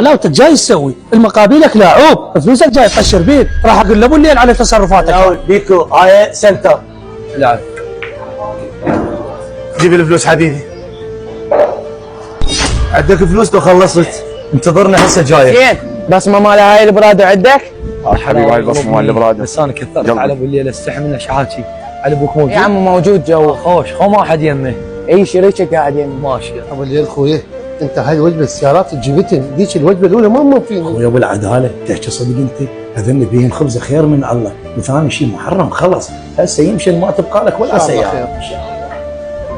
علاوتك جاي تسوي المقابلك لاعوب فلوسك جاي تقشر بيه. راح اقول لابو الليل على تصرفاتك. بيكو هاي سنتر. لا جيب الفلوس حبيبي. عندك فلوس لو خلصت انتظرنا هسه جايه. زين بصمه مال هاي البراد عندك؟ حبيبي هاي البصمه مال البراد. بس انا كثرت على ابو الليل استحي منه شحاتي. على ابوك موجود؟ يا عم موجود جوا. خوش خو ما حد يمه. اي شريكه قاعد يم. ماشي ابو الليل خويه انت هاي الوجبه السيارات اللي جبتني ذيك الوجبه الاولى ما فيني. ويا ابو العداله تحكي صدق انت هذول بيهم خبز خير من الله، وثاني شيء محرم خلص هسه يمشي ما تبقى لك ولا سياره.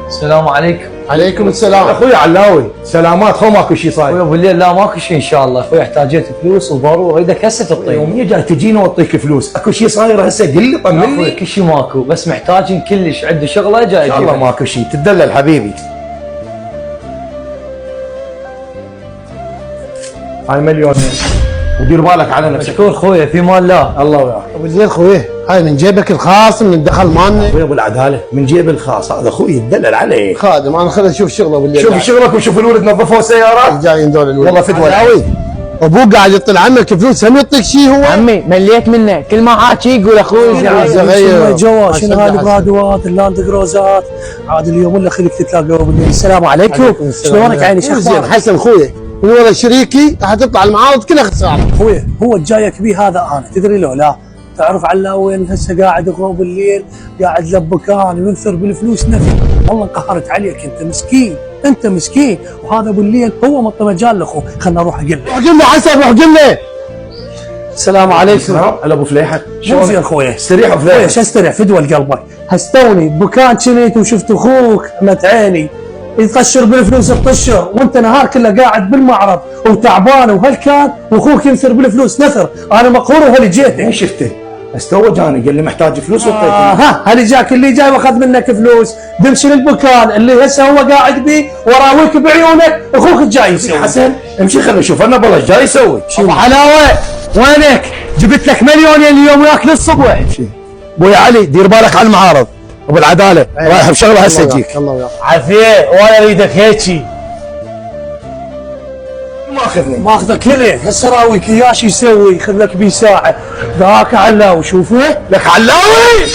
السلام عليكم. عليكم السلام. اخوي علاوي سلامات. خو ماكو شيء صاير. اخوي ابو الليل لا ماكو شيء ان شاء الله. اخوي احتاجيت فلوس وضروري اريدك هسه تعطيني. يوميا جاي تجينا واعطيك فلوس، اكو شيء صاير هسه قل لي اخوي طمني. كل شيء ماكو بس محتاجين كلش عنده شغله جاي ان شاء الله اجيبها. ماكو شيء تدلل حبيبي. هاي مليونين ودير بالك على نفسك. مشكور خويا في مال الله. الله وياك. ابو الليل خويه هاي من جيبك الخاص من الدخل مالنا. ويا ابو العداله من جيب الخاص هذا اخوي يتدلل عليه. خادم انا خليني اشوف شغله ابو الليل. شوف شغلك وشوف الولد نظفوا السيارات. جايين دول الولد. والله فدوى علاوي ابوك قاعد يطلع عنك فلوس هم يعطيك شيء هو. عمي مليت منه كل ما حاكي يقول اخوي صغير. جوا شنو هاي البرادوات اللاند كروزات عاد اليوم ولا خليك تتلاقى ابو الليل. السلام عليكم. شلونك عيني شو زين اخبارك؟ حسن خويه من ورا شريكي راح تطلع المعارض كلها خساره. خويا هو الجايك بيه هذا انا تدري لو لا تعرف علاوي هسه قاعد اخو بالليل قاعد لبكان وينثر بالفلوس نفي. والله انقهرت عليك انت مسكين انت مسكين وهذا ابو الليل هو مط مجال لاخوه. خلنا نروح اقول له. روح قل له حسن روح قل له. السلام عليكم. هلا ابو فليحه. شو في اخويا؟ استريح ابو خويا فليحه. شو استريح فدوى لقلبك. هستوني بكان شنيت وشفت اخوك مت عيني يتقشر بالفلوس الطشر وانت نهار كله قاعد بالمعرض وتعبان وهالكان واخوك ينثر بالفلوس نثر. انا مقهور وهالي جيته. وين شفته؟ بس تو جاني قال لي محتاج فلوس واعطيته. ها هالي جاك اللي جاي واخذ منك فلوس دمشي للمكان اللي هسه هو قاعد بيه وراويك بعيونك اخوك الجاي يسوي. حسن امشي خلينا نشوف انا بلاش جاي يسوي. ابو حلاوه وينك؟ جبت لك مليونين اليوم وياك للصبح. ابوي علي دير بالك على المعارض. ابو العداله رايح بشغله هسه تجيك. الله وياك. عافيه وانا اريدك هيجي. ماخذني ماخذك كله هسه راويك اياه شو يسوي؟ خذ لك بيه ساعه ذاك علاوي شوفه لك علاوي.